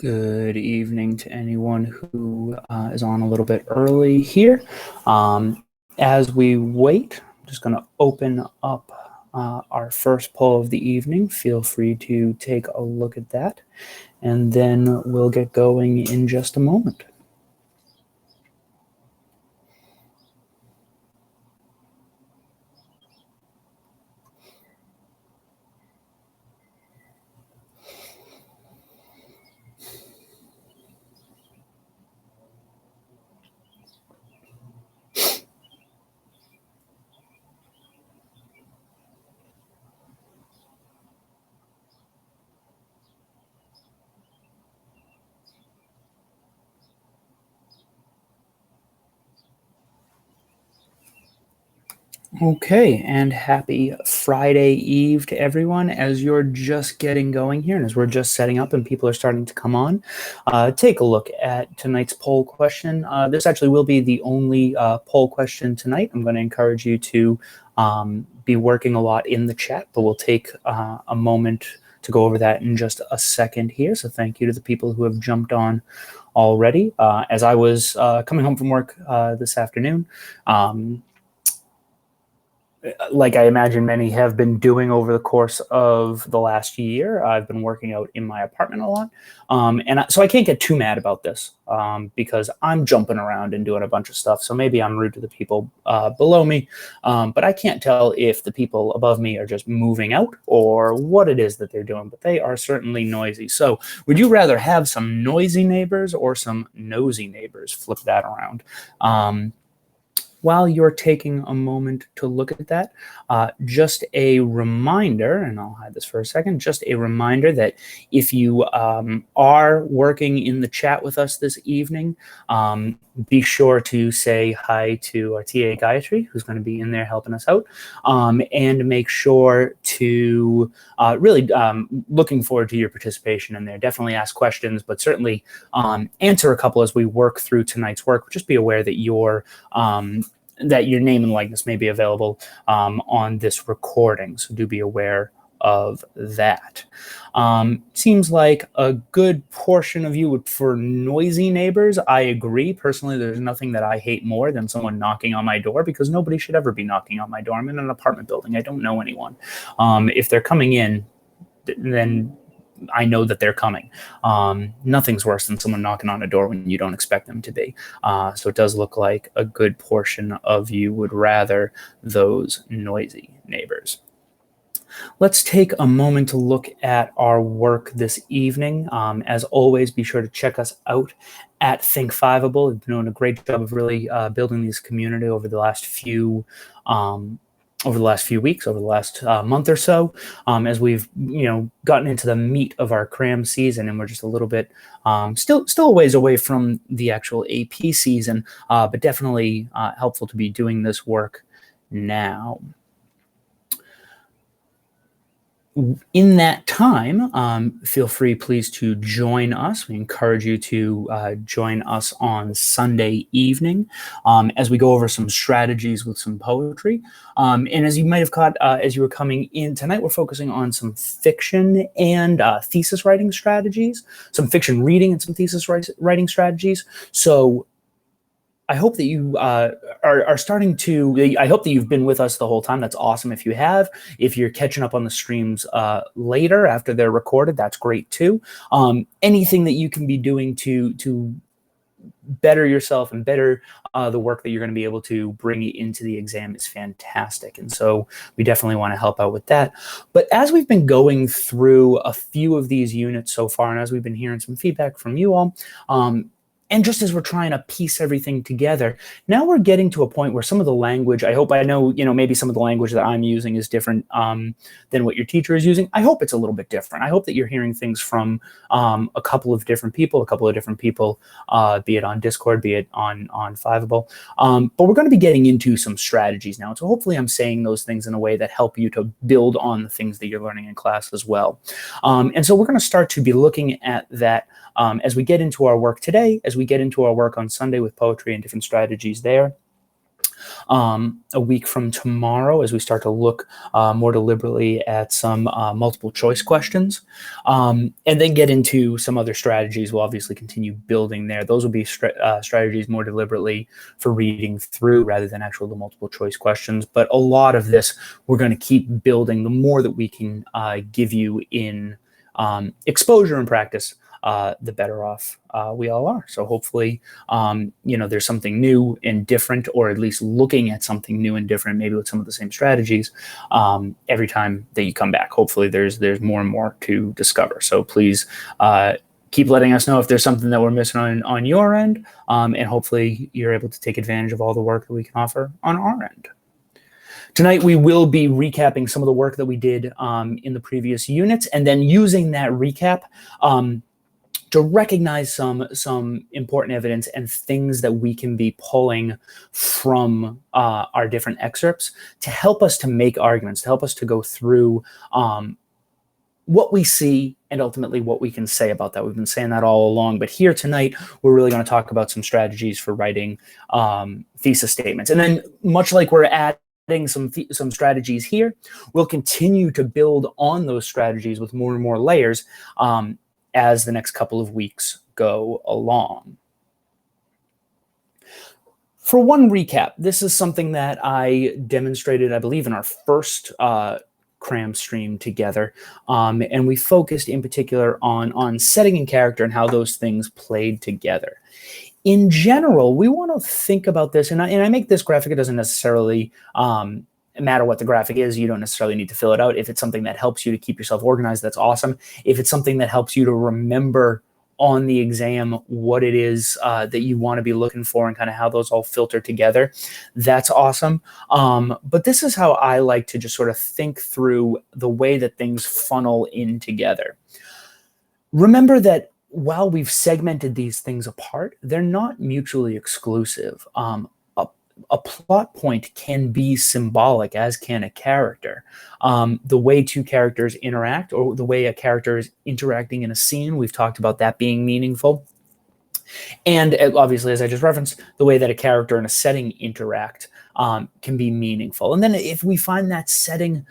Good evening to anyone who is on a little bit early here. As we wait, I'm just going to open up our first poll of the evening. Feel free to take a look at that, and then we'll get going in just a moment. Okay, and happy Friday Eve to everyone. As you're just getting going here and as we're just setting up and people are starting to come on, take a look at tonight's poll question. This actually will be the only poll question tonight. I'm going to encourage you to be working a lot in the chat, but we'll take a moment to go over that in just a second here. So thank you to the people who have jumped on already. As I was coming home from work this afternoon, like I imagine many have been doing over the course of the last year, I've been working out in my apartment a lot. So I can't get too mad about this because I'm jumping around and doing a bunch of stuff. So maybe I'm rude to the people below me, but I can't tell if the people above me are just moving out or what it is that they're doing, but they are certainly noisy. So would you rather have some noisy neighbors or some nosy neighbors? Flip that around. While you're taking a moment to look at that, just a reminder, and I'll hide this for a second, just a reminder that if you are working in the chat with us this evening, be sure to say hi to our TA Gayatri, who's going to be in there helping us out, and make sure to really looking forward to your participation in there. Definitely ask questions, but certainly answer a couple as we work through tonight's work. Just be aware that that your name and likeness may be available on this recording, so do be aware of that. Seems like a good portion of you would prefer noisy neighbors. I agree. Personally, there's nothing that I hate more than someone knocking on my door, because nobody should ever be knocking on my door. I'm in an apartment building. I don't know anyone. If they're coming in, then I know that they're coming. Nothing's worse than someone knocking on a door when you don't expect them to be. So it does look like a good portion of you would rather those noisy neighbors. Let's take a moment to look at our work this evening. As always, be sure to check us out at Thinkfiveable. We've been doing a great job of really building this community over the last few weeks, over the last month or so, as we've gotten into the meat of our CRAM season, and we're just a little bit still a ways away from the actual AP season, but definitely helpful to be doing this work now. In that time, feel free, please, to join us. We encourage you to join us on Sunday evening as we go over some strategies with some poetry. And as you might have caught as you were coming in tonight, we're focusing on some fiction and thesis writing strategies, some fiction reading and some thesis writing strategies. So I hope that you are starting to, I hope that you've been with us the whole time. That's awesome if you have. If you're catching up on the streams later after they're recorded, that's great too. Anything that you can be doing to better yourself and better the work that you're going to be able to bring into the exam is fantastic. And so we definitely want to help out with that. But as we've been going through a few of these units so far, and as we've been hearing some feedback from you all, and just as we're trying to piece everything together, now we're getting to a point where some of the language, I know, maybe some of the language that I'm using is different than what your teacher is using. I hope it's a little bit different. I hope that you're hearing things from a couple of different people, be it on Discord, be it on Fiveable. But we're going to be getting into some strategies now. So hopefully I'm saying those things in a way that help you to build on the things that you're learning in class as well. And so we're going to start to be looking at that as we get into our work today, as we get into our work on Sunday with poetry and different strategies there. a week from tomorrow, as we start to look more deliberately at some multiple choice questions, and then get into some other strategies. We'll obviously continue building there. Those will be strategies more deliberately for reading through rather than actual multiple choice questions. But a lot of this we're going to keep building. The more that we can give you in exposure and practice, the better off we all are. So hopefully, there's something new and different, or at least looking at something new and different, maybe with some of the same strategies, every time that you come back. Hopefully there's more and more to discover. So please keep letting us know if there's something that we're missing on your end, and hopefully you're able to take advantage of all the work that we can offer on our end. Tonight, we will be recapping some of the work that we did in the previous units, and then using that recap to recognize some important evidence and things that we can be pulling from our different excerpts to help us to make arguments, to help us to go through what we see and ultimately what we can say about that. We've been saying that all along, but here tonight, we're really going to talk about some strategies for writing thesis statements. And then much like we're adding some strategies here, we'll continue to build on those strategies with more and more layers as the next couple of weeks go along. For one recap, this is something that I demonstrated, I believe, in our first CRAM stream together, and we focused in particular on setting and character and how those things played together. In general, we want to think about this, and I make this graphic. It doesn't necessarily matter what the graphic is. You don't necessarily need to fill it out. If it's something that helps you to keep yourself organized, that's awesome. If it's something that helps you to remember on the exam what it is that you want to be looking for and kind of how those all filter together, that's awesome. But this is how I like to just sort of think through the way that things funnel in together. Remember that while we've segmented these things apart, they're not mutually exclusive. A plot point can be symbolic, as can a character. The way two characters interact, or the way a character is interacting in a scene, we've talked about that being meaningful. And obviously, as I just referenced, the way that a character and a setting interact can be meaningful. And then if we find that setting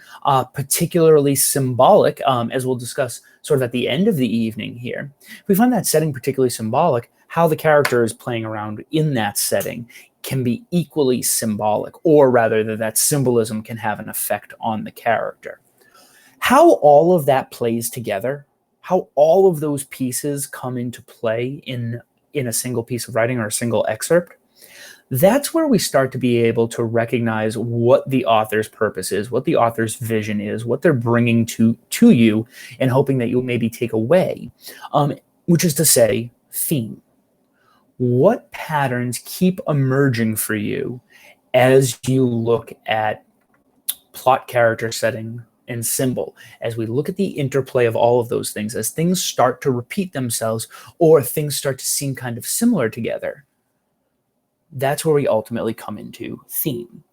particularly symbolic, as we'll discuss sort of at the end of the evening here, if we find that setting particularly symbolic, how the character is playing around in that setting can be equally symbolic, or rather that symbolism can have an effect on the character. How all of that plays together, how all of those pieces come into play in a single piece of writing or a single excerpt, that's where we start to be able to recognize what the author's purpose is, what the author's vision is, what they're bringing to you, and hoping that you'll maybe take away, which is to say, theme. What patterns keep emerging for you as you look at plot, character, setting, and symbol, as we look at the interplay of all of those things, as things start to repeat themselves or things start to seem kind of similar together? That's where we ultimately come into theme.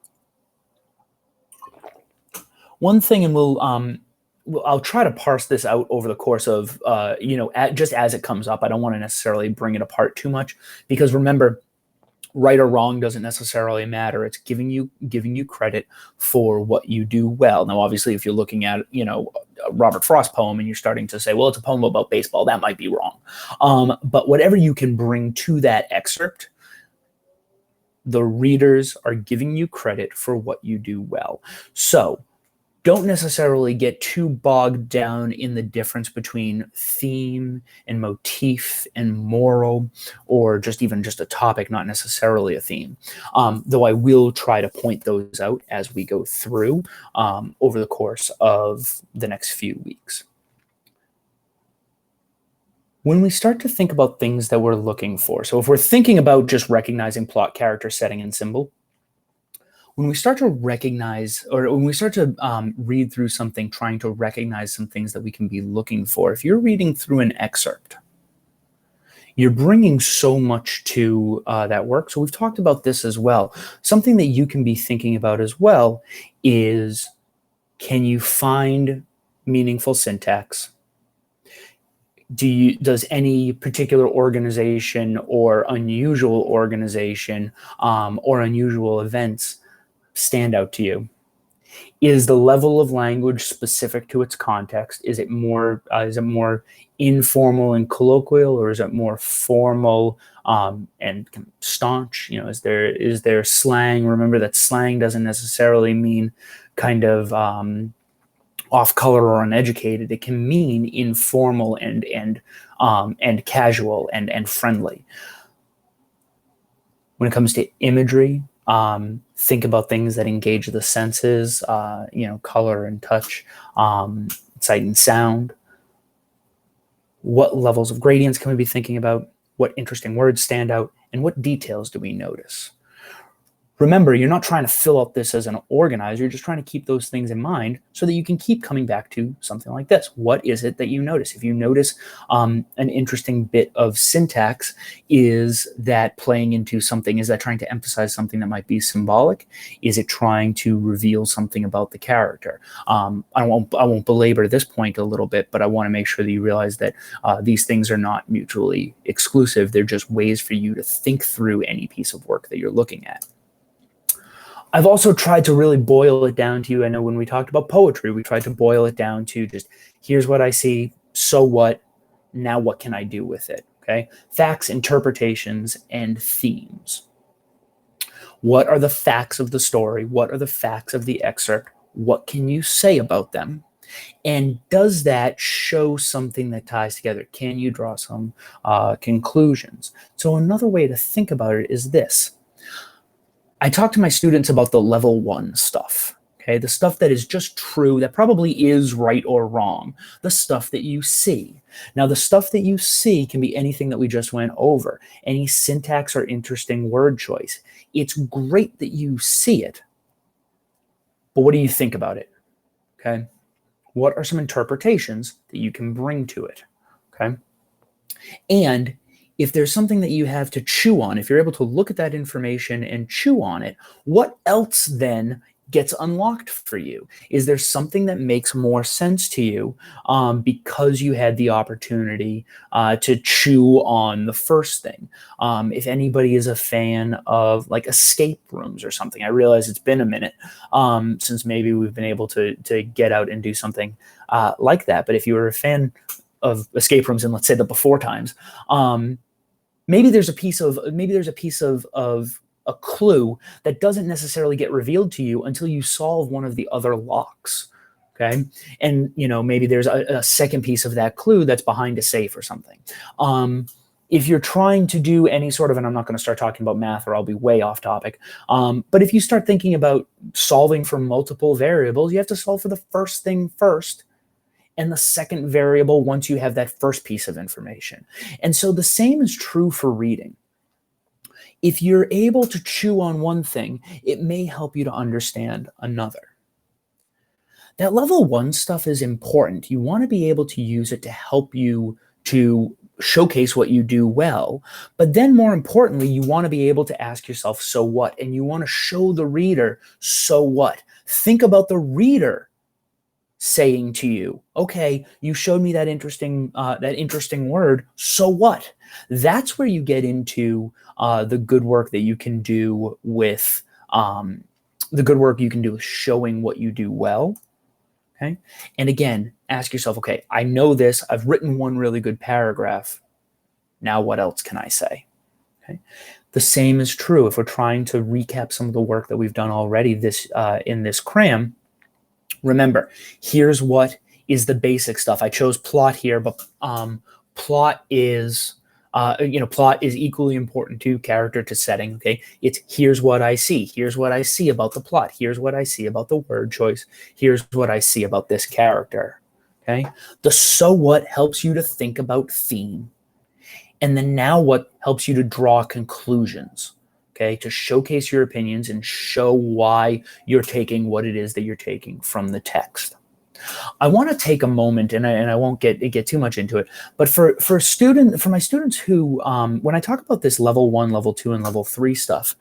One thing, and I'll try to parse this out over the course of, just as it comes up. I don't want to necessarily bring it apart too much, because remember, right or wrong doesn't necessarily matter. It's giving you credit for what you do well. Now, obviously, if you're looking at, a Robert Frost poem and you're starting to say, well, it's a poem about baseball, that might be wrong. But whatever you can bring to that excerpt, the readers are giving you credit for what you do well. So don't necessarily get too bogged down in the difference between theme and motif and moral, or just a topic, not necessarily a theme. Though I will try to point those out as we go through over the course of the next few weeks. When we start to think about things that we're looking for, so if we're thinking about just recognizing plot, character, setting, and symbol, when we start to recognize, or when we start to read through something, trying to recognize some things that we can be looking for, if you're reading through an excerpt, you're bringing so much to that work. So we've talked about this as well. Something that you can be thinking about as well is, can you find meaningful syntax? Does any particular organization or unusual organization or unusual events stand out to you? Is the level of language specific to its context? Is it more informal and colloquial, or is it more formal and staunch? You know, is there slang? Remember that slang doesn't necessarily mean kind of off color or uneducated. It can mean informal and casual and friendly. When it comes to imagery, think about things that engage the senses, color and touch, sight and sound. What levels of gradients can we be thinking about? What interesting words stand out? And what details do we notice? Remember, you're not trying to fill out this as an organizer. You're just trying to keep those things in mind so that you can keep coming back to something like this. What is it that you notice? If you notice an interesting bit of syntax, is that playing into something? Is that trying to emphasize something that might be symbolic? Is it trying to reveal something about the character? I won't belabor this point a little bit, but I want to make sure that you realize that these things are not mutually exclusive. They're just ways for you to think through any piece of work that you're looking at. I've also tried to really boil it down to you. I know when we talked about poetry, we tried to boil it down to just, here's what I see, so what, now what can I do with it, okay? Facts, interpretations, and themes. What are the facts of the story? What are the facts of the excerpt? What can you say about them? And does that show something that ties together? Can you draw some conclusions? So another way to think about it is this. I talk to my students about the level 1 stuff, okay? The stuff that is just true, that probably is right or wrong, the stuff that you see. Now, the stuff that you see can be anything that we just went over, any syntax or interesting word choice. It's great that you see it, but what do you think about it, okay? What are some interpretations that you can bring to it, okay? And if there's something that you have to chew on, if you're able to look at that information and chew on it, what else then gets unlocked for you? Is there something that makes more sense to you because you had the opportunity to chew on the first thing? If anybody is a fan of like escape rooms or something, I realize it's been a minute since maybe we've been able to get out and do something like that. But if you were a fan of escape rooms in, let's say, the before times, maybe there's a piece of a clue that doesn't necessarily get revealed to you until you solve one of the other locks, okay? And maybe there's a second piece of that clue that's behind a safe or something. If you're trying to do any sort of, and I'm not going to start talking about math or I'll be way off topic, but if you start thinking about solving for multiple variables, you have to solve for the first thing first, and the second variable once you have that first piece of information. And so the same is true for reading. If you're able to chew on one thing, it may help you to understand another. That level 1 stuff is important. You want to be able to use it to help you to showcase what you do well. But then more importantly, you want to be able to ask yourself, so what? And you want to show the reader, so what? Think about the reader saying to you, okay, you showed me that interesting word, so what? That's where you get into the good work that you can do with showing what you do well. Okay. And again, ask yourself, okay, I know this, I've written one really good paragraph. Now what else can I say? Okay. The same is true if we're trying to recap some of the work that we've done already in this CRAM. Remember, here's what is the basic stuff. I chose plot here, but plot is equally important to character, to setting. Okay, it's here's what I see. Here's what I see about the plot. Here's what I see about the word choice. Here's what I see about this character. Okay, the so what helps you to think about theme, and then now what helps you to draw conclusions. Okay, to showcase your opinions and show why you're taking what it is that you're taking from the text. I want to take a moment, and I won't get too much into it, but for my students who, when I talk about this level 1, level 2, and level 3 stuff,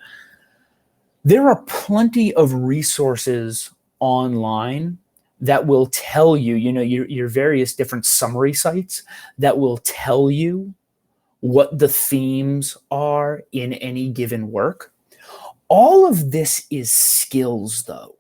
there are plenty of resources online that will tell you, your various different summary sites that will tell you what the themes are in any given work. All of this is skills, though,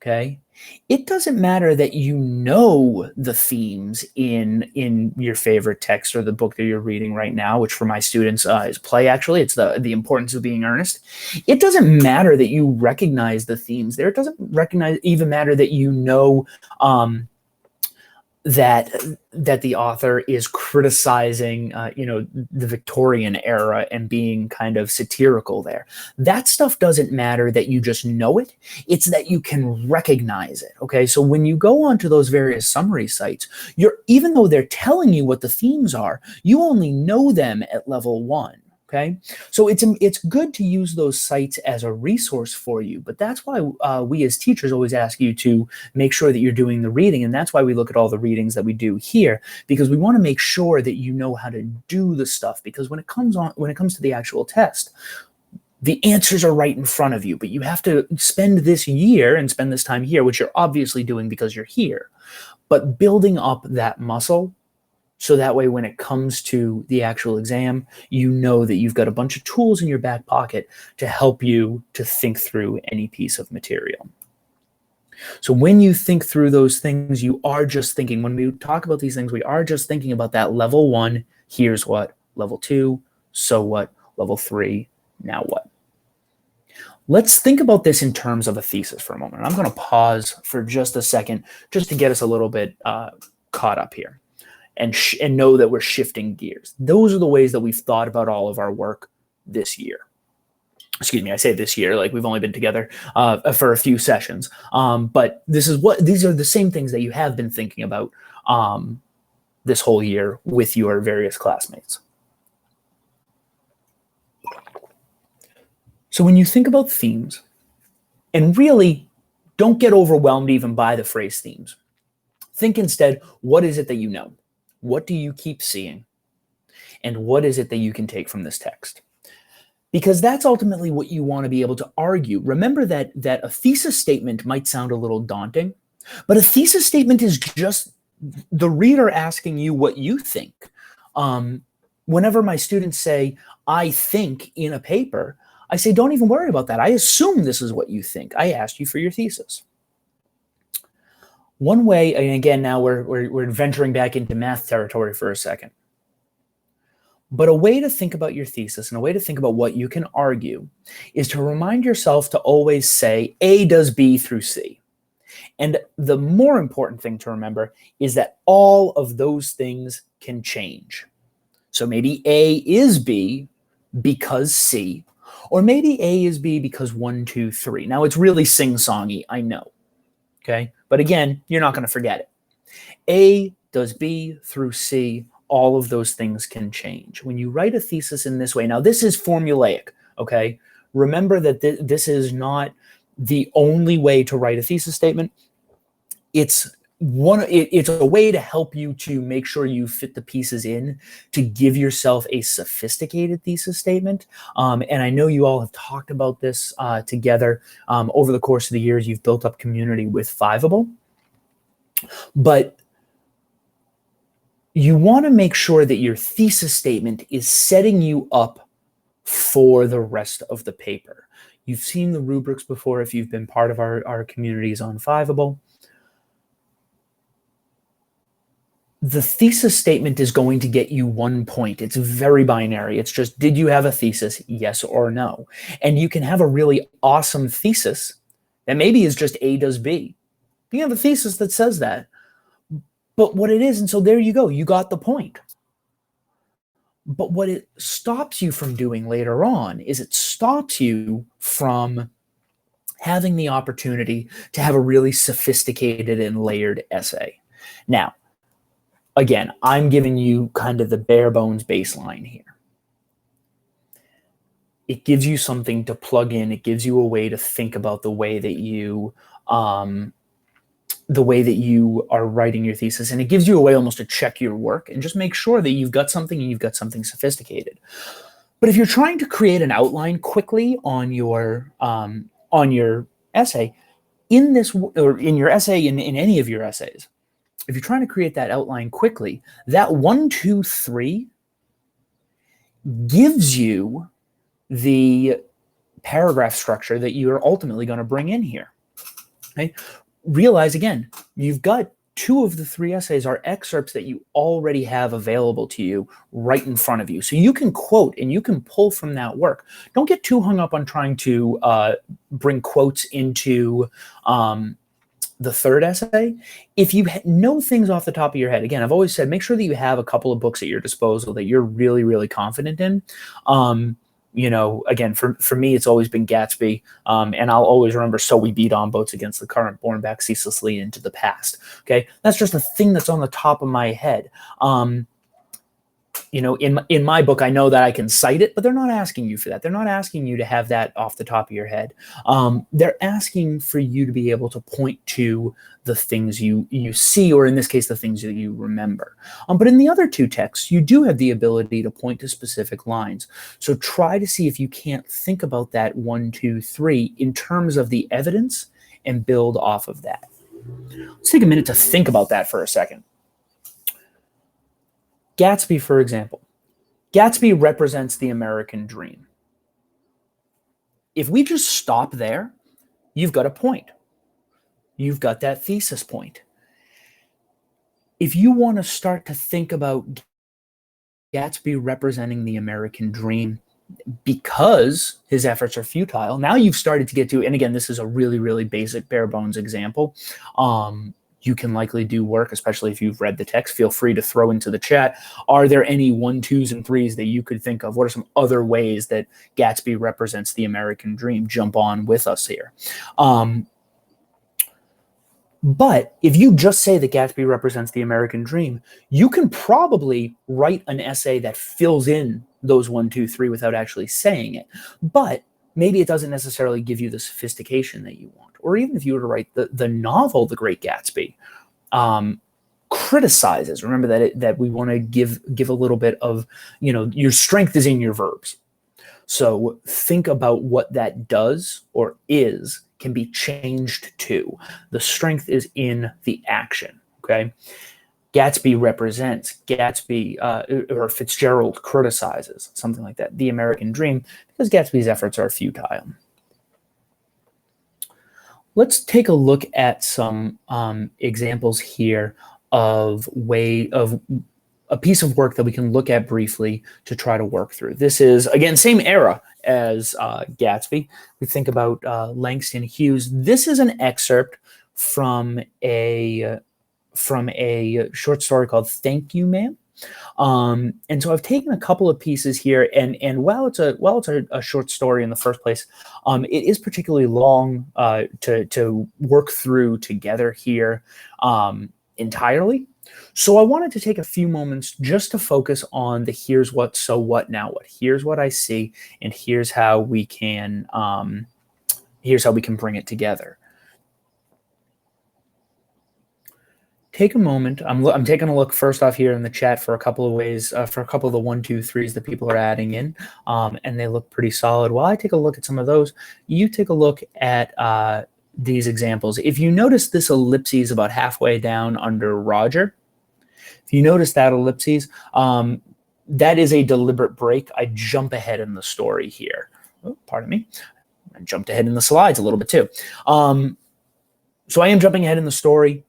okay? It doesn't matter that you know the themes in your favorite text or the book that you're reading right now, which for my students is Play, actually. It's the importance of being earnest. It doesn't matter that you recognize the themes there. It doesn't even matter that you know that the author is criticizing, the Victorian era and being kind of satirical there. That stuff doesn't matter that you just know it. It's that you can recognize it. Okay, so when you go onto those various summary sites, even though they're telling you what the themes are, you only know them at level 1. Okay, so it's good to use those sites as a resource for you, but that's why we as teachers always ask you to make sure that you're doing the reading, and that's why we look at all the readings that we do here, because we want to make sure that you know how to do the stuff, because when it comes to the actual test, the answers are right in front of you, but you have to spend this year and spend this time here, which you're obviously doing because you're here, but building up that muscle. So that way, when it comes to the actual exam, you know that you've got a bunch of tools in your back pocket to help you to think through any piece of material. So when you think through those things, you are just thinking, when we talk about these things, we are just thinking about that level 1, here's what, level 2, so what, level 3, now what. Let's think about this in terms of a thesis for a moment. I'm going to pause for just a second just to get us a little bit caught up here. And know that we're shifting gears. Those are the ways that we've thought about all of our work this year. Excuse me, I say this year, like we've only been together for a few sessions. But these are the same things that you have been thinking about this whole year with your various classmates. So when you think about themes, and really don't get overwhelmed even by the phrase themes. Think instead, what is it that you know? What do you keep seeing? And what is it that you can take from this text? Because that's ultimately what you want to be able to argue. Remember that a thesis statement might sound a little daunting, but a thesis statement is just the reader asking you what you think. Whenever my students say, I think in a paper, I say, don't even worry about that. I assume this is what you think. I asked you for your thesis. One way, and again, now we're venturing back into math territory for a second. But a way to think about your thesis and a way to think about what you can argue is to remind yourself to always say A does B through C. And the more important thing to remember is that all of those things can change. So maybe A is B because C, or maybe A is B because 1, 2, 3. Now it's really sing-songy, I know. Okay, but again, you're not going to forget it. A does B through C. All of those things can change. When you write a thesis in this way, now this is formulaic, okay? Remember that this is not the only way to write a thesis statement. It's a way to help you to make sure you fit the pieces in to give yourself a sophisticated thesis statement. And I know you all have talked about this together over the course of the years. You've built up community with Fiveable. But you want to make sure that your thesis statement is setting you up for the rest of the paper. You've seen the rubrics before if you've been part of our communities on Fiveable. The thesis statement is going to get you 1 point. It's very binary. It's just, did you have a thesis, yes or no? And you can have a really awesome thesis that maybe is just A does B. You have a thesis that says that. But what it is, and so there you go, you got the point. But what it stops you from doing later on is it stops you from having the opportunity to have a really sophisticated and layered essay. Now, again, I'm giving you kind of the bare bones baseline here. It gives you something to plug in. It gives you a way to think about the way that you are writing your thesis, and it gives you a way almost to check your work and just make sure that you've got something and you've got something sophisticated. But if you're trying to create an outline quickly on your essay, in this, or in your essay, in any of your essays, if you're trying to create that outline quickly, that 1, 2, 3 gives you the paragraph structure that you're ultimately going to bring in here. Okay? Realize again, you've got 2 of the 3 essays are excerpts that you already have available to you right in front of you. So you can quote and you can pull from that work. Don't get too hung up on trying to bring quotes into the 3rd essay. If you know things off the top of your head, again, I've always said, make sure that you have a couple of books at your disposal that you're really, really confident in. You know, again, for me, it's always been Gatsby, and I'll always remember "So We Beat On Boats Against the Current, Borne Back Ceaselessly into the Past." Okay, that's just a thing that's on the top of my head. You know, in my book, I know that I can cite it, but they're not asking you for that. They're not asking you to have that off the top of your head. They're asking for you to be able to point to the things you see, or in this case, the things that you remember. But in the other 2 texts, you do have the ability to point to specific lines. So try to see if you can't think about that 1, 2, 3 in terms of the evidence and build off of that. Let's take a minute to think about that for a second. Gatsby, for example. Gatsby represents the American dream. If we just stop there, you've got a point. You've got that thesis point. If you want to start to think about Gatsby representing the American dream because his efforts are futile, now you've started to get to, and again, this is a really, really basic, bare bones example. You can likely do work, especially if you've read the text. Feel free to throw into the chat. Are there any 1, 2s, and 3s that you could think of? What are some other ways that Gatsby represents the American dream? Jump on with us here. But if you just say that Gatsby represents the American dream, you can probably write an essay that fills in those 1, 2, 3 without actually saying it. But maybe it doesn't necessarily give you the sophistication that you want. Or even if you were to write the novel, The Great Gatsby, criticizes. Remember that we want to give a little bit of, you know, your strength is in your verbs. So think about what that does or is can be changed to. The strength is in the action. Okay. Gatsby represents, Gatsby or Fitzgerald criticizes, something like that, the American dream, because Gatsby's efforts are futile. Let's take a look at some examples here of a piece of work that we can look at briefly to try to work through. This is, again, same era as Gatsby. We think about Langston Hughes. This is an excerpt from a short story called "Thank You, Ma'am." And so I've taken a couple of pieces here, and while it's a short story in the first place, it is particularly long to work through together here entirely. So I wanted to take a few moments just to focus on the here's what, so what, now what. Here's what I see, and here's how we can bring it together. Take a moment. I'm taking a look first off here in the chat for a couple of ways, for a couple of the 1, 2, 3s that people are adding in, and they look pretty solid. While I take a look at some of those, you take a look at these examples. If you notice this ellipses about halfway down under Roger, if you notice that ellipses, that is a deliberate break. I jump ahead in the story here. Oh, pardon me. I jumped ahead in the slides a little bit too. So I am jumping ahead in the story.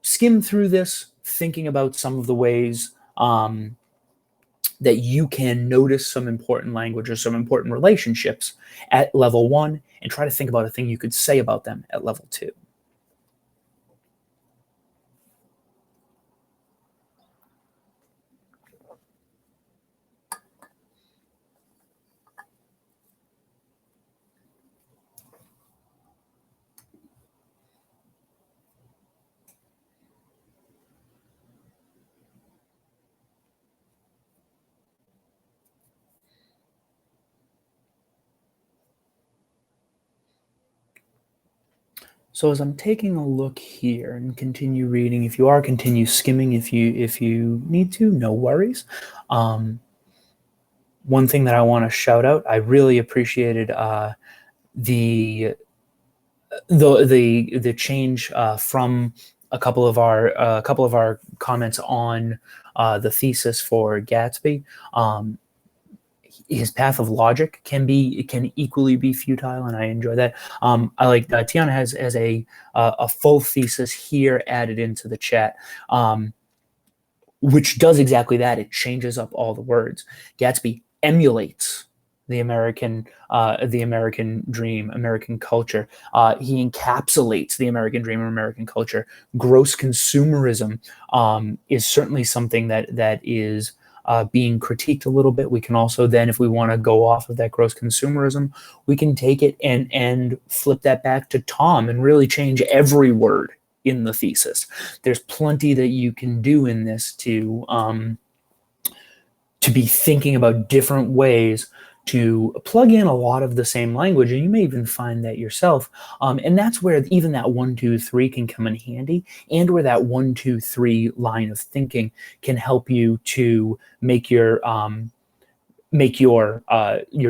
Skim through this, thinking about some of the ways that you can notice some important language or some important relationships at level 1, and try to think about a thing you could say about them at level 2. So as I'm taking a look here and continue reading, if you are, continue skimming if you need to, no worries. One thing that I want to shout out, I really appreciated the the change from a couple of our comments on the thesis for Gatsby. His path of logic can equally be futile, and I enjoy that. I like Tiana has a full thesis here added into the chat, which does exactly that. It changes up all the words. Gatsby emulates the American dream, American culture. He encapsulates the American dream and American culture. Gross consumerism is certainly something that is being critiqued a little bit. We can also then, if we want to go off of that gross consumerism, we can take it and flip that back to Tom and really change every word in the thesis. There's plenty that you can do in this to be thinking about different ways to plug in a lot of the same language, and you may even find that yourself. And that's where even that 1, 2, 3 can come in handy, and where that 1, 2, 3 line of thinking can help you to make your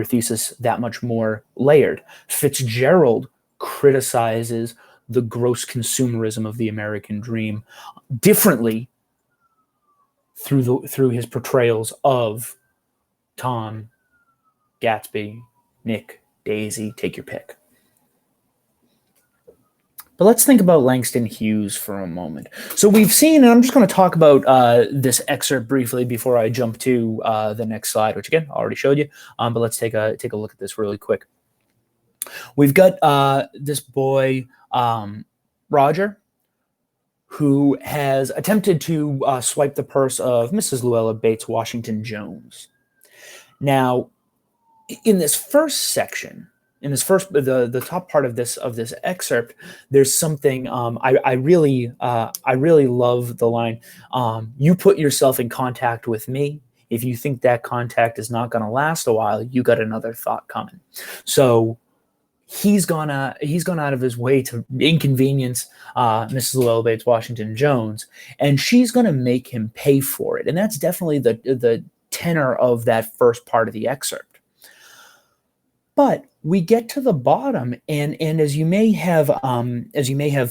thesis that much more layered. Fitzgerald criticizes the gross consumerism of the American dream differently through his portrayals of Tom, Gatsby, Nick, Daisy, take your pick. But let's think about Langston Hughes for a moment. So we've seen, and I'm just going to talk about this excerpt briefly before I jump to the next slide, which again, I already showed you. But let's take a look at this really quick. We've got this boy, Roger, who has attempted to swipe the purse of Mrs. Luella Bates Washington Jones. Now, in this first section, the top part of this excerpt, there's something I really love the line. You put yourself in contact with me. If you think that contact is not going to last a while, you got another thought coming. So he's gone out of his way to inconvenience Mrs. Luella Bates Washington Jones, and she's going to make him pay for it. And that's definitely the tenor of that first part of the excerpt. But we get to the bottom, and as you may have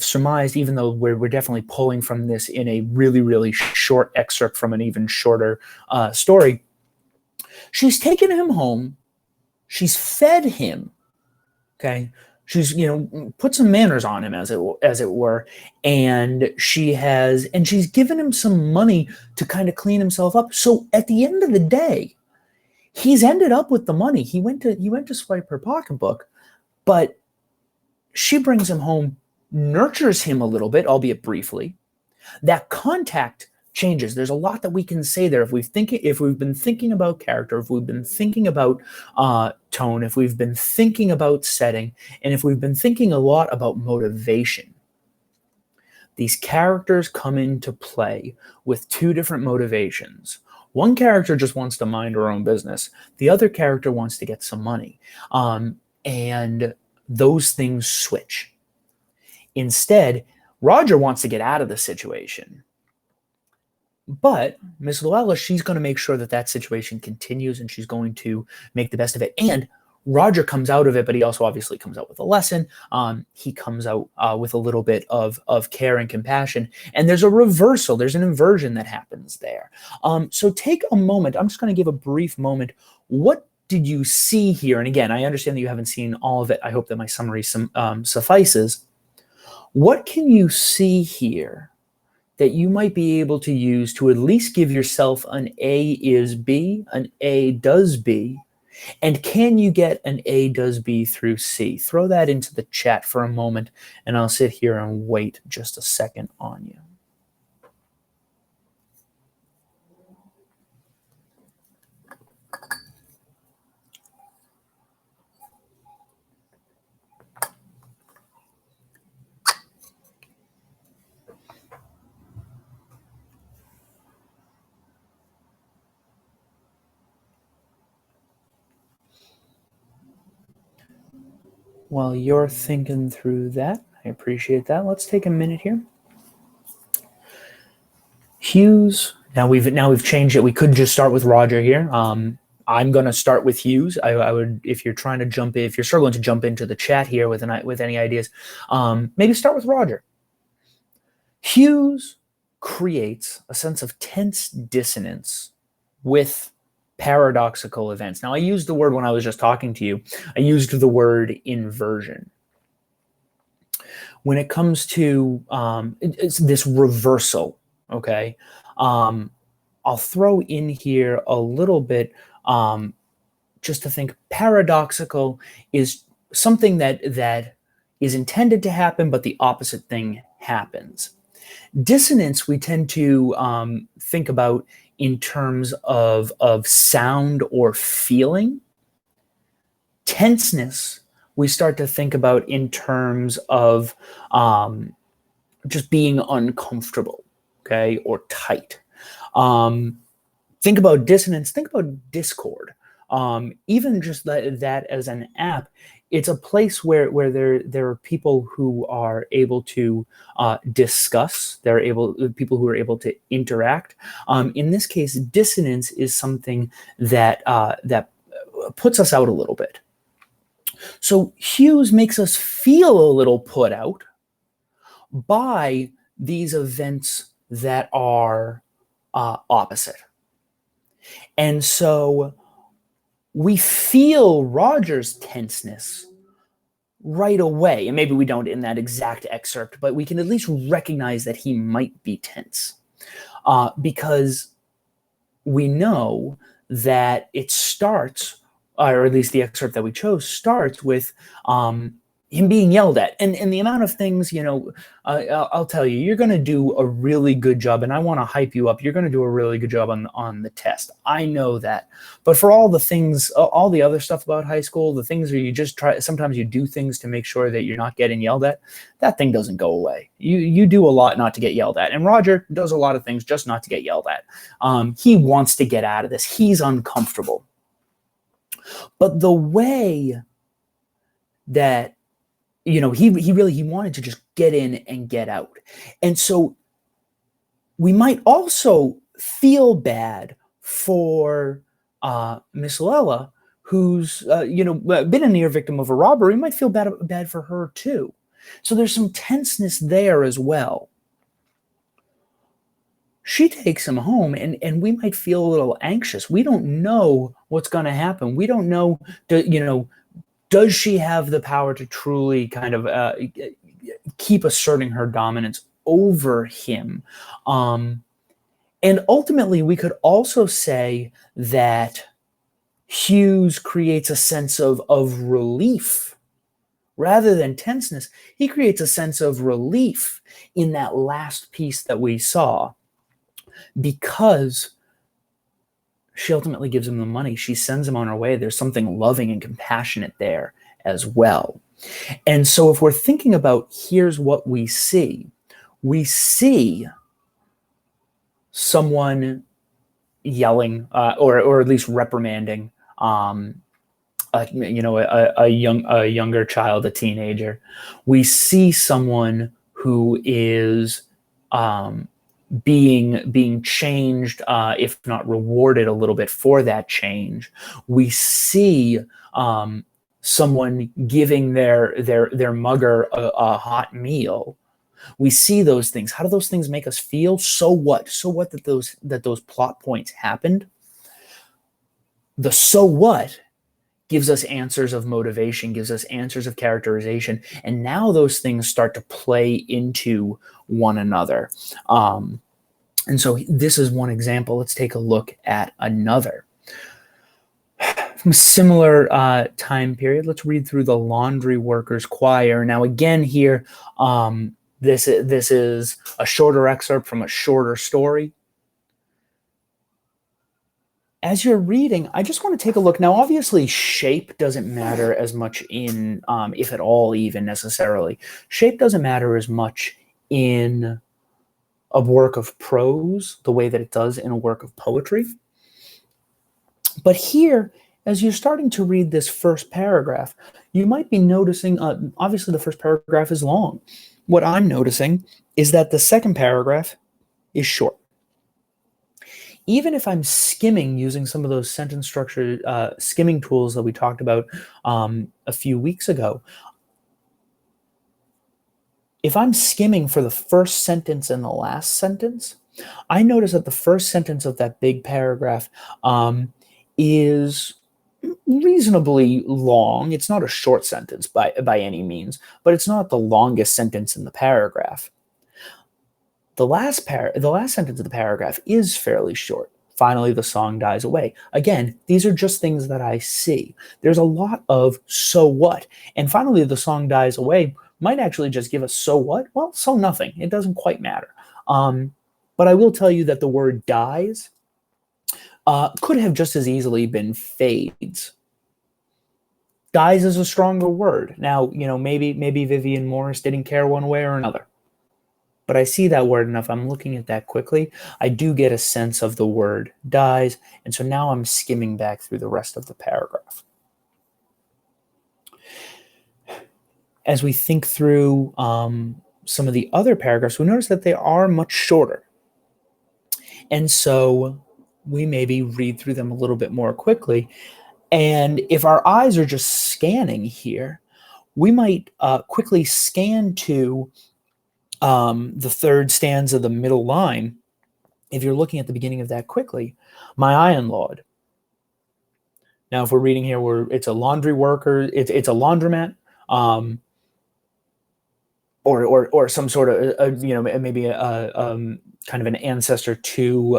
surmised, even though we're definitely pulling from this in a really, really short excerpt from an even shorter story, she's taken him home, she's fed him, okay, she's put some manners on him as it were, and she's given him some money to kind of clean himself up. So at the end of the day, he's ended up with the money. He went to swipe her pocketbook, but she brings him home, nurtures him a little bit, albeit briefly. That contact changes. There's a lot that we can say there. If we've been thinking about character, if we've been thinking about tone, if we've been thinking about setting, and if we've been thinking a lot about motivation, these characters come into play with two different motivations. One character just wants to mind her own business. The other character wants to get some money. And those things switch. Instead, Roger wants to get out of the situation. But Miss Luella, she's going to make sure that situation continues, and she's going to make the best of it. And Roger comes out of it, but he also obviously comes out with a lesson. He comes out with a little bit of care and compassion. And there's a reversal. There's an inversion that happens there. So take a moment. I'm just going to give a brief moment. What did you see here? And again, I understand that you haven't seen all of it. I hope that my summary suffices. What can you see here that you might be able to use to at least give yourself an A is B, an A does B, and can you get an A does B through C? Throw that into the chat for a moment, and I'll sit here and wait just a second on you. While you're thinking through that, I appreciate that. Let's take a minute here. Hughes. Now we've changed it. We could just start with Roger here. I'm going to start with Hughes. I would, if you're trying to jump in, if you're struggling to jump into the chat here with any ideas, maybe start with Roger. Hughes creates a sense of tense dissonance with paradoxical events. Now, I used the word when I was just talking to you. I used the word inversion. When it comes to it's this reversal, okay, I'll throw in here a little bit just to think paradoxical is something that is intended to happen, but the opposite thing happens. Dissonance, we tend to think about in terms of sound or feeling. Tenseness, we start to think about in terms of just being uncomfortable, okay, or tight. Think about dissonance, think about discord. Even just that as an app, it's a place where there are people who are able to discuss. People who are able to interact. In this case, dissonance is something that that puts us out a little bit. So Hughes makes us feel a little put out by these events that are opposite. And so we feel Roger's tenseness right away. And maybe we don't in that exact excerpt, but we can at least recognize that he might be tense because we know that it starts, or at least the excerpt that we chose starts with him being yelled at. And the amount of things, I'll tell you, you're going to do a really good job, and I want to hype you up. You're going to do a really good job on the test. I know that. But for all the things, all the other stuff about high school, the things where you just try, sometimes you do things to make sure that you're not getting yelled at, that thing doesn't go away. You do a lot not to get yelled at. And Roger does a lot of things just not to get yelled at. He wants to get out of this. He's uncomfortable. But the way that he wanted to just get in and get out. And so we might also feel bad for Miss Lella, who's been a near victim of a robbery. We might feel bad for her too. So there's some tenseness there as well. She takes him home, and we might feel a little anxious. We don't know what's going to happen. We don't know, does she have the power to truly kind of keep asserting her dominance over him? And ultimately, we could also say that Hughes creates a sense of relief. Rather than tenseness, he creates a sense of relief in that last piece that we saw, because she ultimately gives him the money. She sends him on her way. There's something loving and compassionate there as well. And so if we're thinking about here's what we see someone yelling or at least reprimanding a younger child, a teenager. We see someone who is being changed, if not rewarded a little bit for that change. We see someone giving their mugger a hot meal. We see those things. How do those things make us feel? So what? So what that those plot points happened? The so what gives us answers of motivation, gives us answers of characterization, and now those things start to play into one another. And so this is one example. Let's take a look at another. From a similar time period, let's read through the Laundry Workers' Choir. Now again here, this is a shorter excerpt from a shorter story. As you're reading, I just want to take a look. Now, obviously, shape doesn't matter as much in, if at all even necessarily. Shape doesn't matter as much in a work of prose the way that it does in a work of poetry. But here, as you're starting to read this first paragraph, you might be noticing, obviously the first paragraph is long. What I'm noticing is that the second paragraph is short. even if I'm skimming using some of those sentence structure skimming tools that we talked about a few weeks ago, if I'm skimming for the first sentence and the last sentence, I notice that the first sentence of that big paragraph is reasonably long. It's not a short sentence by any means, but it's not the longest sentence in the paragraph. The last sentence of the paragraph is fairly short. Finally, the song dies away. Again, these are just things that I see. There's a lot of so what. And finally, the song dies away might actually just give us so what? Well, so nothing. It doesn't quite matter. But I will tell you that the word dies could have just as easily been fades. Dies is a stronger word. Now, maybe Vivian Morris didn't care one way or another. But I see that word, and if I'm looking at that quickly, I do get a sense of the word dies, and so now I'm skimming back through the rest of the paragraph. As we think through some of the other paragraphs, we notice that they are much shorter. And so we maybe read through them a little bit more quickly. And if our eyes are just scanning here, we might quickly scan to the third stanza, the middle line. If you're looking at the beginning of that quickly, my iron lord. Now, if we're reading here where it's a laundry worker, it's a laundromat, or some sort of maybe a kind of an ancestor to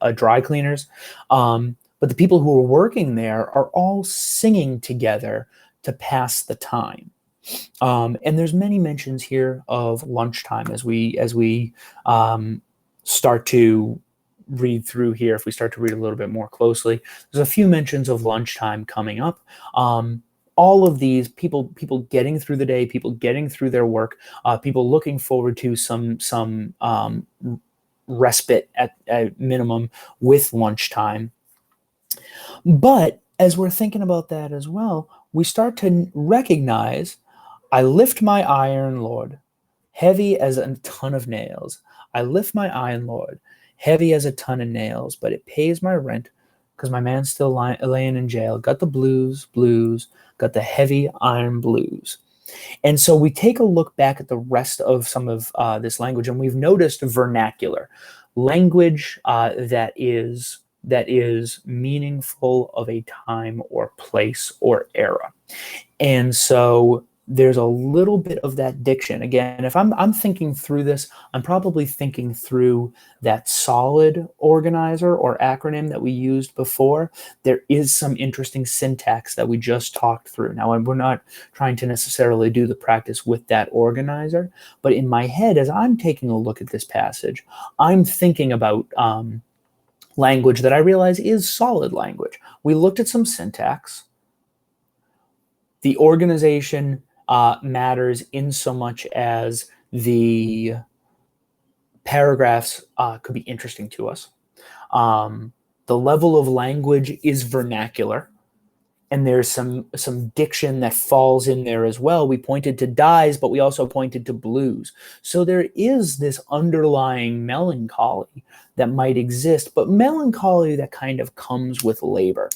a dry cleaners, but the people who are working there are all singing together to pass the time. And there's many mentions here of lunchtime as we start to read through here. If we start to read a little bit more closely, there's a few mentions of lunchtime coming up. All of these people getting through the day, people getting through their work, people looking forward to some respite at minimum with lunchtime. But as we're thinking about that as well, we start to recognize, I lift my iron lord, heavy as a ton of nails. I lift my iron lord, heavy as a ton of nails, but it pays my rent because my man's still laying in jail. Got the blues, got the heavy iron blues. And so we take a look back at the rest of some of this language, and we've noticed vernacular language that is meaningful of a time or place or era. And so there's a little bit of that diction. Again, if I'm thinking through this, I'm probably thinking through that solid organizer or acronym that we used before. There is some interesting syntax that we just talked through. Now, we're not trying to necessarily do the practice with that organizer, but in my head, as I'm taking a look at this passage, I'm thinking about language that I realize is solid language. We looked at some syntax. The organization matters in so much as the paragraphs could be interesting to us. The level of language is vernacular, and there's some diction that falls in there as well. We pointed to dies, but we also pointed to blues. So there is this underlying melancholy that might exist, but melancholy that kind of comes with labor.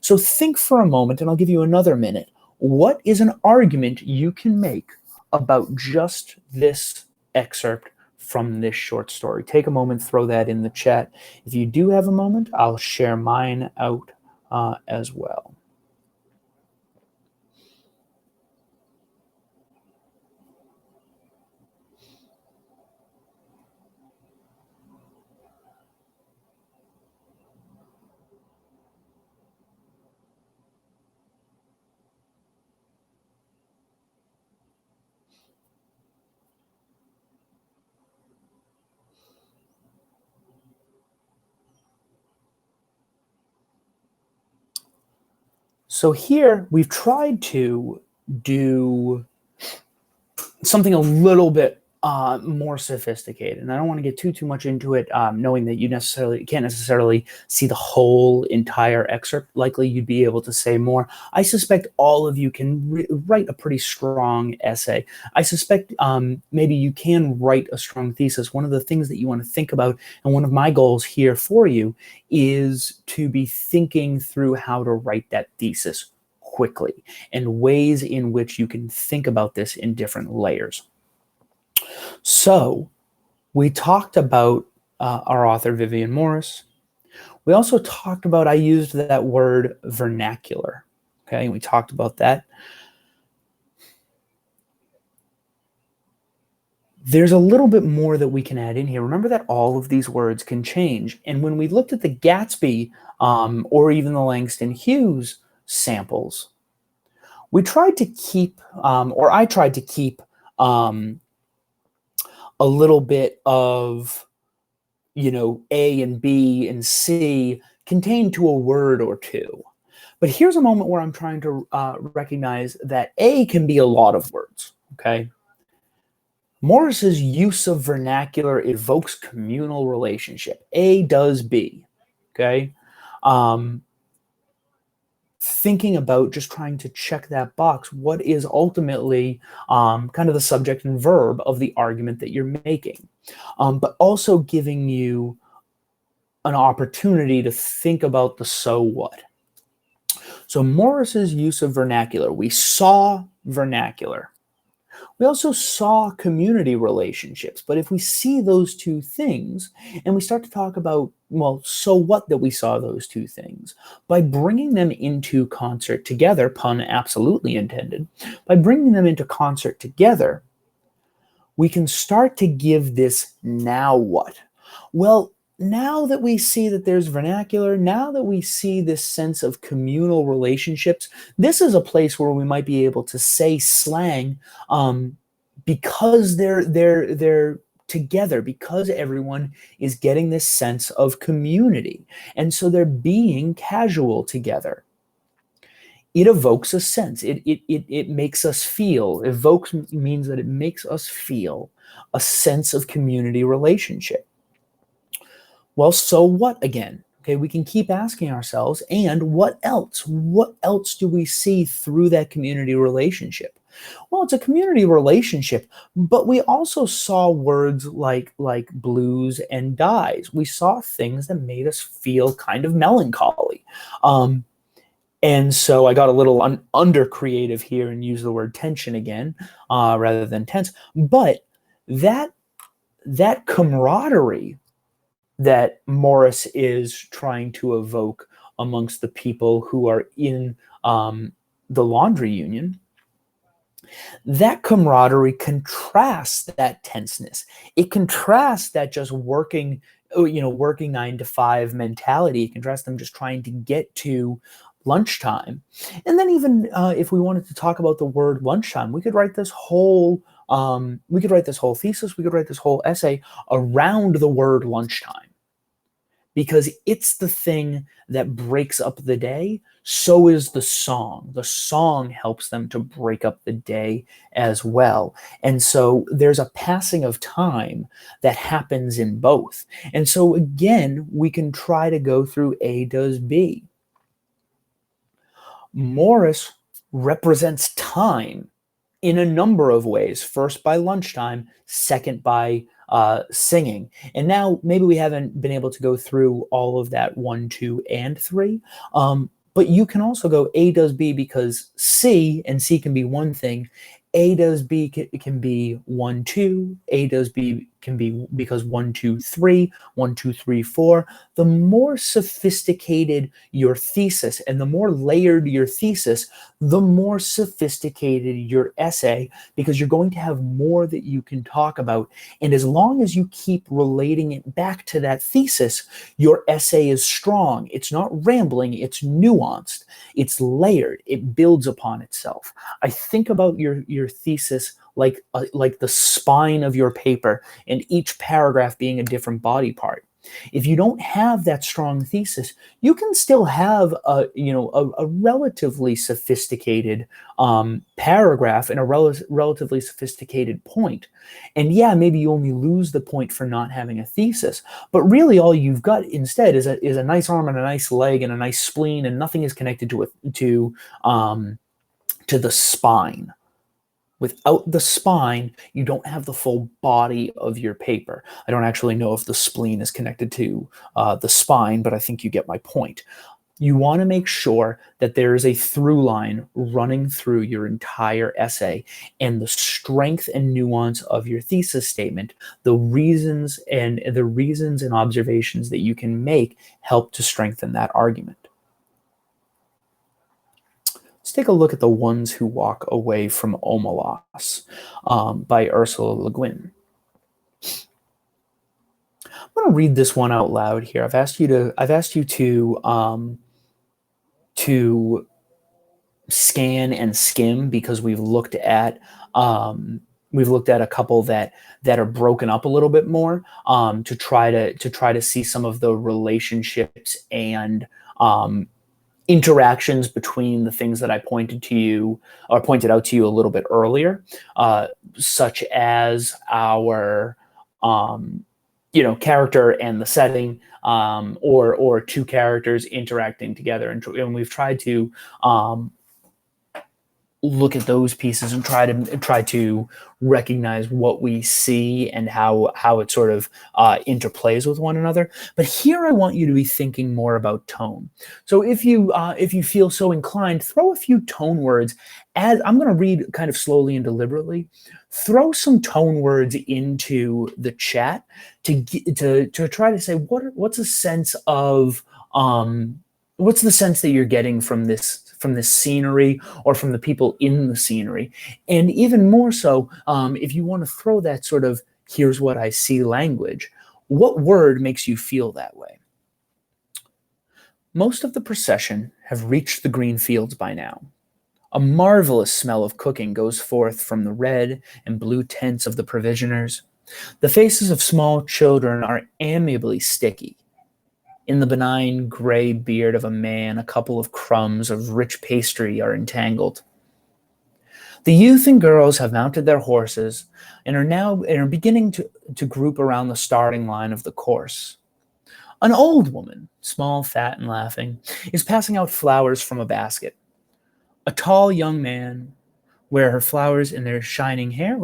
So think for a moment, and I'll give you another minute. What is an argument you can make about just this excerpt from this short story? Take a moment, throw that in the chat. If you do have a moment, I'll share mine out as well. So here we've tried to do something a little bit more sophisticated. And I don't want to get too much into it, knowing that you can't necessarily see the whole entire excerpt. Likely you'd be able to say more. I suspect all of you can write a pretty strong essay. I suspect maybe you can write a strong thesis. One of the things that you want to think about, and one of my goals here for you, is to be thinking through how to write that thesis quickly, and ways in which you can think about this in different layers. So we talked about our author, Vivian Morris. We also talked about, I used that word vernacular. Okay, we talked about that. There's a little bit more that we can add in here. Remember that all of these words can change. And when we looked at the Gatsby or even the Langston Hughes samples, we tried to keep, or I tried to keep, a little bit of, A and B and C contained to a word or two. But here's a moment where I'm trying to recognize that A can be a lot of words, okay? Morris's use of vernacular evokes communal relationship. A does B, okay? Thinking about just trying to check that box, what is ultimately kind of the subject and verb of the argument that you're making, but also giving you an opportunity to think about the so what. So Morris's use of vernacular, we saw vernacular. We also saw community relationships, but if we see those two things and we start to talk about, well, so what that we saw those two things, by bringing them into concert together, pun absolutely intended, by bringing them into concert together, we can start to give this now what? Well, now that we see that there's vernacular, now that we see this sense of communal relationships, this is a place where we might be able to say slang because they're together, because everyone is getting this sense of community, and so they're being casual together. It evokes a sense. It makes us feel. Evokes means that it makes us feel a sense of community relationship. Well, so what again? Okay, we can keep asking ourselves, and what else? What else do we see through that community relationship? Well, it's a community relationship, but we also saw words like blues and dyes. We saw things that made us feel kind of melancholy. And so I got a little under creative here and used the word tension again rather than tense. But that camaraderie that Morris is trying to evoke amongst the people who are in the laundry union, that camaraderie contrasts that tenseness. It contrasts that just working 9 to 5 mentality. It contrasts them just trying to get to lunchtime. And then even if we wanted to talk about the word lunchtime, we could write this whole thesis, we could write this whole essay around the word lunchtime, because it's the thing that breaks up the day. So is the song. The song helps them to break up the day as well. And so there's a passing of time that happens in both. And so again, we can try to go through A does B. Morris represents time in a number of ways. First by lunchtime, second by singing. And now maybe we haven't been able to go through all of that 1, 2, and 3. But you can also go A does B, because C, and C can be one thing. A does B can be 1, 2. A does B can be because 1, 2, 3, 1, 2, 3, 4. The more sophisticated your thesis and the more layered your thesis, the more sophisticated your essay, because you're going to have more that you can talk about. And as long as you keep relating it back to that thesis, your essay is strong. It's not rambling, it's nuanced, it's layered, it builds upon itself. I think about your thesis like the spine of your paper, and each paragraph being a different body part. If you don't have that strong thesis, you can still have a relatively sophisticated paragraph and a relatively sophisticated point. And yeah, maybe you only lose the point for not having a thesis, but really all you've got instead is a nice arm and a nice leg and a nice spleen, and nothing is connected to the spine. Without the spine, you don't have the full body of your paper. I don't actually know if the spleen is connected to the spine, but I think you get my point. You want to make sure that there is a through line running through your entire essay, and the strength and nuance of your thesis statement, the reasons and observations that you can make help to strengthen that argument. Let's take a look at The Ones Who Walk Away from Omelas by Ursula Le Guin. I'm going to read this one out loud here. I've asked you to scan and skim, because we've looked at a couple that are broken up a little bit more, to try to see some of the relationships and interactions between the things that I pointed out to you a little bit earlier, such as our character and the setting, or two characters interacting together, and we've tried to look at those pieces and try to recognize what we see and how it sort of interplays with one another. But here I want you to be thinking more about tone. So if you feel so inclined, throw a few tone words. As I'm going to read kind of slowly and deliberately, throw some tone words into the chat to try to say what's a sense of what's the sense that you're getting from this scenery, or from the people in the scenery. And even more so, if you want to throw that sort of "here's what I see" language, what word makes you feel that way? Most of the procession have reached the green fields by now. A marvelous smell of cooking goes forth from the red and blue tents of the provisioners. The faces of small children are amiably sticky. In the benign gray beard of a man, a couple of crumbs of rich pastry are entangled. The youth and girls have mounted their horses and are beginning to group around the starting line of the course. An old woman, small, fat, and laughing, is passing out flowers from a basket. A tall young man, wear her flowers in their shining hair.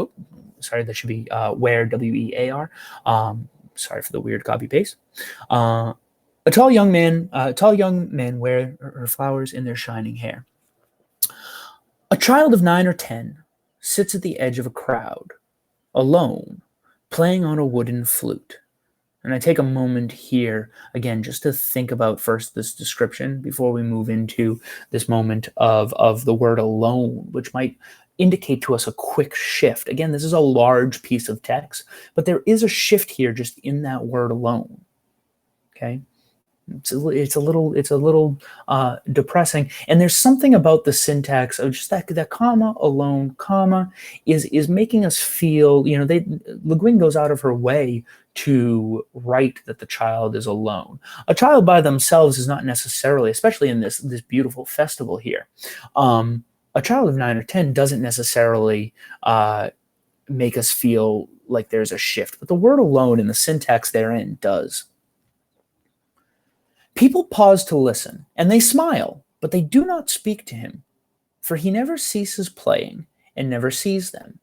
Sorry, that should be wear, W-E-A-R. Sorry for the weird copy paste. A tall young man wear her flowers in their shining hair. A child of 9 or 10 sits at the edge of a crowd, alone, playing on a wooden flute. And I take a moment here, again, just to think about first this description before we move into this moment of the word alone, which might indicate to us a quick shift. Again, this is a large piece of text, but there is a shift here just in that word alone. Okay? It's a little depressing, and there's something about the syntax of just that comma, alone, comma is making us feel. Le Guin goes out of her way to write that the child is alone. A child by themselves is not necessarily, especially in this beautiful festival here. A child of 9 or 10 doesn't necessarily make us feel like there's a shift, but the word alone in the syntax therein does. People pause to listen, and they smile, but they do not speak to him, for he never ceases playing and never sees them.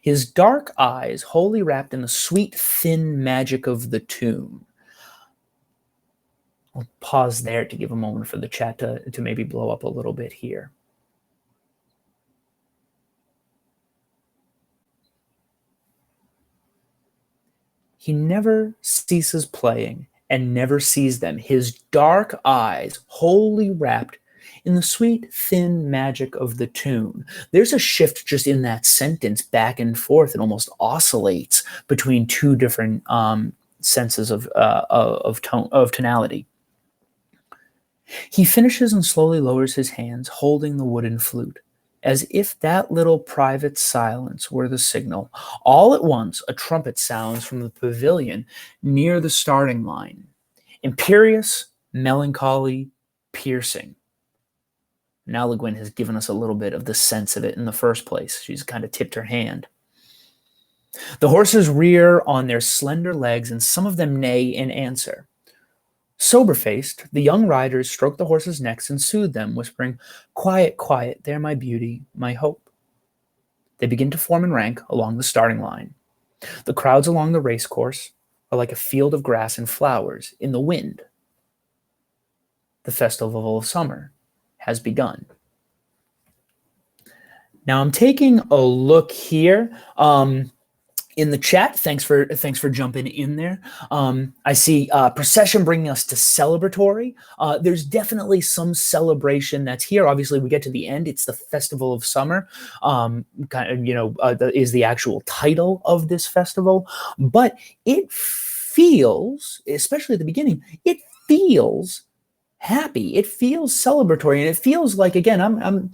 His dark eyes wholly wrapped in the sweet, thin magic of the tune. I'll pause there to give a moment for the chat to maybe blow up a little bit here. He never ceases playing and never sees them. His dark eyes wholly wrapped in the sweet, thin magic of the tune. There's a shift just in that sentence back and forth. It almost oscillates between two different senses of tonality. He finishes and slowly lowers his hands, holding the wooden flute. As if that little private silence were the signal, all at once a trumpet sounds from the pavilion near the starting line. Imperious, melancholy, piercing. Now Le Guin has given us a little bit of the sense of it in the first place. She's kind of tipped her hand. The horses rear on their slender legs, and some of them neigh in answer. Sober-faced, the young riders stroke the horses' necks and soothe them, whispering, "Quiet, quiet, there, my beauty, my hope." They begin to form in rank along the starting line. The crowds along the racecourse are like a field of grass and flowers in the wind. The festival of summer has begun. Now I'm taking a look here in the chat. Thanks for jumping in there. I see procession bringing us to celebratory. There's definitely some celebration that's here. Obviously, we get to the end. It's the festival of summer. Is the actual title of this festival, but it feels, especially at the beginning, it feels happy. It feels celebratory, and it feels like, again, I'm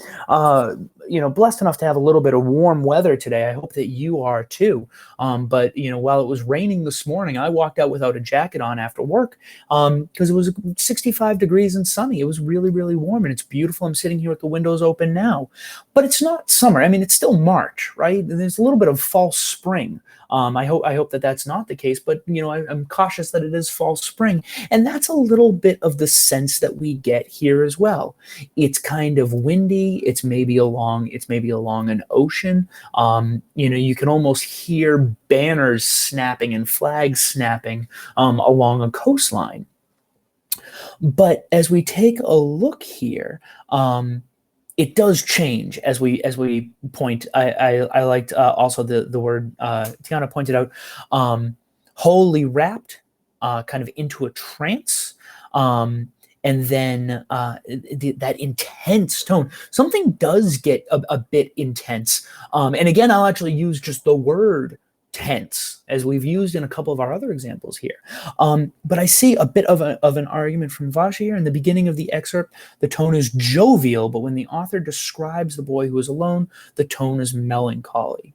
blessed enough to have a little bit of warm weather today. I hope that you are too. But while it was raining this morning, I walked out without a jacket on after work because it was 65 degrees and sunny. It was really, really warm, and it's beautiful. I'm sitting here with the windows open now, but it's not summer. I mean, it's still March, right? There's a little bit of false spring. I hope that that's not the case, but I'm cautious that it is fall spring, and that's a little bit of the sense that we get here as well. It's kind of windy. It's maybe along an ocean. You can almost hear banners snapping and flags snapping along a coastline. But as we take a look here, it does change as we point. I liked also the word Tiana pointed out, wholly wrapped, kind of into a trance, and then that intense tone. Something does get a bit intense, and again, I'll actually use just the word tense, as we've used in a couple of our other examples here. But I see a bit of an argument from Vacha here. In the beginning of the excerpt, the tone is jovial, but when the author describes the boy who is alone, the tone is melancholy.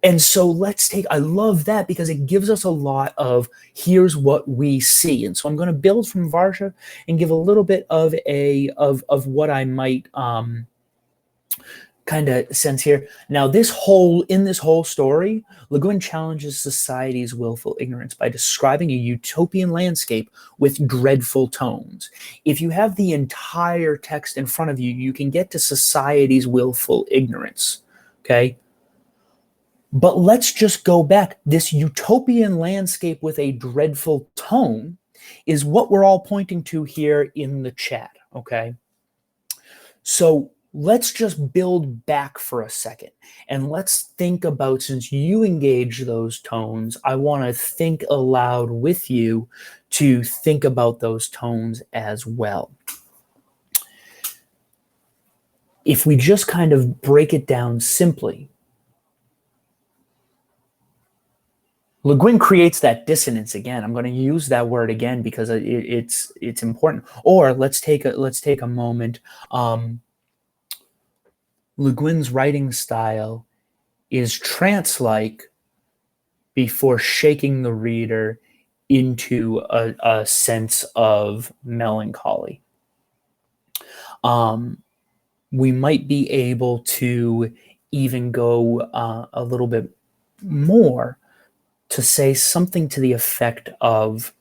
And so I love that because it gives us a lot of, here's what we see. And so I'm going to build from Vacha and give a little bit of what I might kind of sense here. Now, in this whole story, Le Guin challenges society's willful ignorance by describing a utopian landscape with dreadful tones. If you have the entire text in front of you, you can get to society's willful ignorance, okay? But let's just go back. This utopian landscape with a dreadful tone is what we're all pointing to here in the chat, okay? So let's just build back for a second, and let's think about, since you engage those tones, I want to think aloud with you to think about those tones as well. If we just kind of break it down simply, Le Guin creates that dissonance again. I'm going to use that word again because it's important. Or let's take a moment. Le Guin's writing style is trance-like before shaking the reader into a sense of melancholy. We might be able to even go a little bit more to say something to the effect of,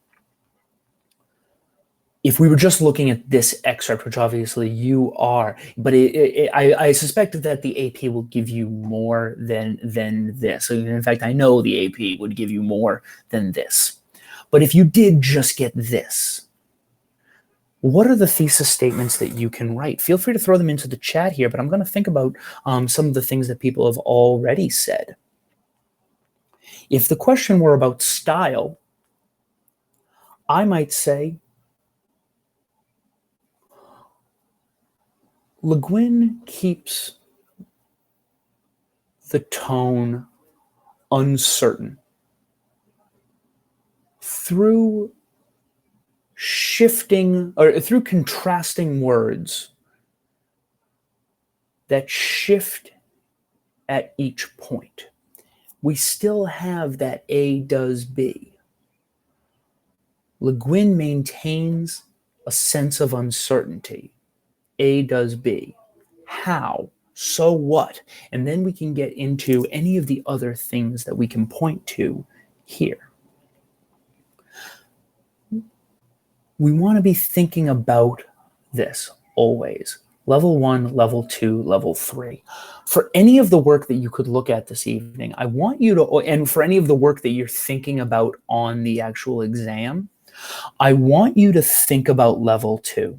if we were just looking at this excerpt, which obviously you are, but I suspect that the AP will give you more than this. In fact, I know the AP would give you more than this. But if you did just get this, what are the thesis statements that you can write? Feel free to throw them into the chat here, but I'm going to think about some of the things that people have already said. If the question were about style, I might say, Le Guin keeps the tone uncertain through shifting or through contrasting words that shift at each point. We still have that A does B. Le Guin maintains a sense of uncertainty. A does B. How? So what? And then we can get into any of the other things that we can point to here. We want to be thinking about this always. Level 1, level 2, level 3. For any of the work that you could look at this evening, I want you to, and for any of the work that you're thinking about on the actual exam, I want you to think about level 2.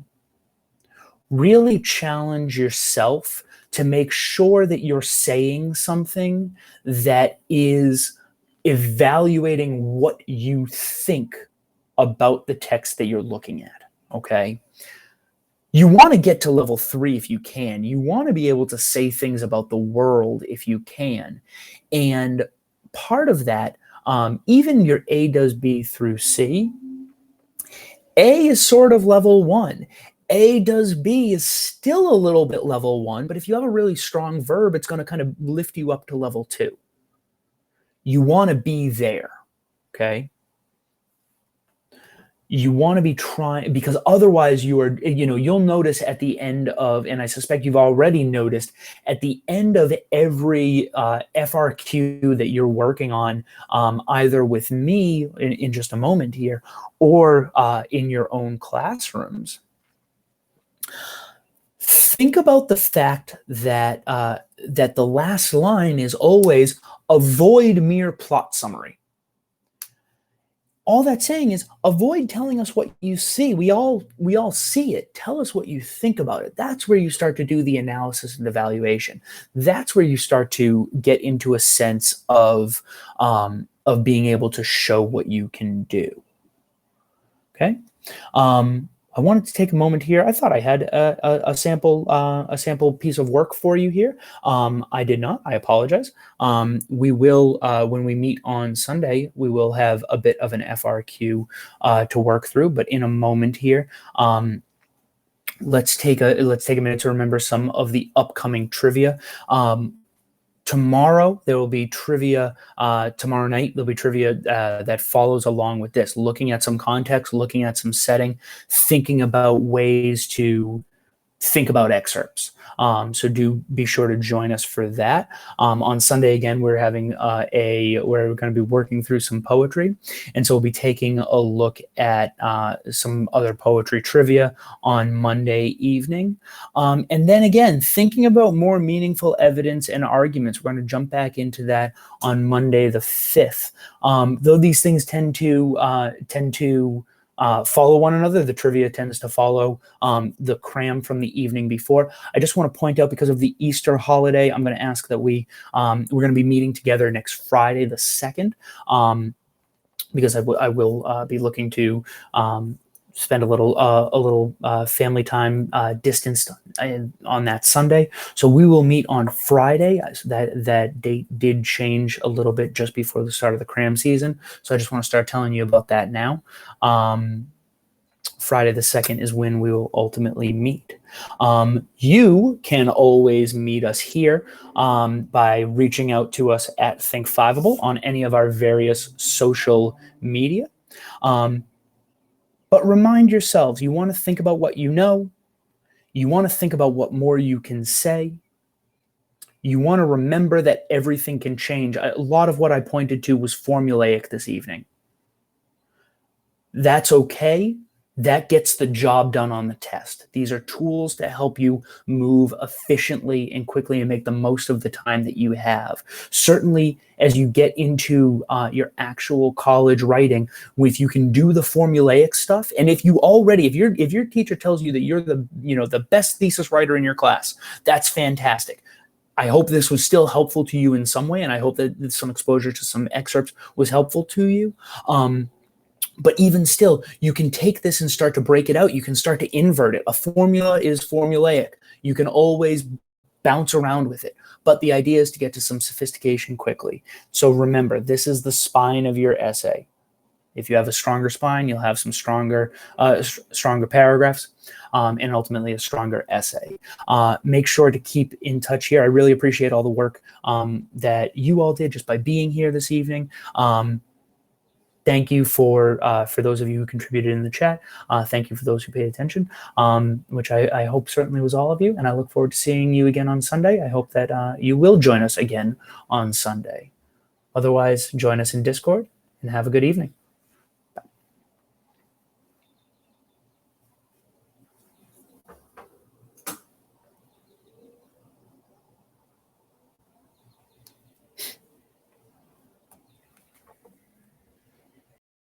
Really challenge yourself to make sure that you're saying something that is evaluating what you think about the text that you're looking at, okay? You want to get to level 3 if you can. You want to be able to say things about the world if you can. And part of that, even your A does B through C, A is sort of level 1. A does B is still a little bit level 1, but if you have a really strong verb, it's going to kind of lift you up to level 2. You want to be there, okay? You want to be trying, because otherwise you'll notice at the end of, and I suspect you've already noticed, at the end of every FRQ that you're working on, either with me in just a moment here, or in your own classrooms, think about the fact that that the last line is always avoid mere plot summary. All that's saying is avoid telling us what you see. We all see it. Tell us what you think about it. That's where you start to do the analysis and evaluation. That's where you start to get into a sense of being able to show what you can do. Okay. I wanted to take a moment here. I thought I had a sample piece of work for you here. I did not. I apologize. We will, when we meet on Sunday, we will have a bit of an FRQ to work through. But in a moment here, let's take a minute to remember some of the upcoming trivia. Tomorrow, there will be trivia. Tomorrow night, there'll be trivia that follows along with this, looking at some context, looking at some setting, thinking about ways to think about excerpts. So do be sure to join us for that. On Sunday, again, we're having we're going to be working through some poetry. And so we'll be taking a look at some other poetry trivia on Monday evening. And then again, thinking about more meaningful evidence and arguments. We're going to jump back into that on Monday the 5th. Though these things tend to follow one another. The trivia tends to follow the CRAM from the evening before. I just want to point out, because of the Easter holiday, I'm going to ask that we're going to be meeting together next Friday the 2nd, because I will be looking to spend a little family time distanced on that Sunday. So we will meet on Friday. That date did change a little bit just before the start of the CRAM season. So I just want to start telling you about that now. Friday the 2nd is when we will ultimately meet. You can always meet us here by reaching out to us at Thinkfiveable on any of our various social media. But remind yourselves, you want to think about what you know. You want to think about what more you can say. You want to remember that everything can change. A lot of what I pointed to was formulaic this evening. That's okay. That gets the job done on the test. These are tools to help you move efficiently and quickly and make the most of the time that you have. Certainly, as you get into your actual college writing, if you can do the formulaic stuff, and if your teacher tells you that you're the best thesis writer in your class, that's fantastic. I hope this was still helpful to you in some way, and I hope that some exposure to some excerpts was helpful to you. But even still, you can take this and start to break it out. You can start to invert it. A formula is formulaic. You can always bounce around with it. But the idea is to get to some sophistication quickly. So remember, this is the spine of your essay. If you have a stronger spine, you'll have some stronger paragraphs. and ultimately a stronger essay. Make sure to keep in touch here. I really appreciate all the work that you all did just by being here this evening. Thank you for those of you who contributed in the chat. Thank you for those who paid attention, which I hope certainly was all of you. And I look forward to seeing you again on Sunday. I hope that you will join us again on Sunday. Otherwise, join us in Discord and have a good evening.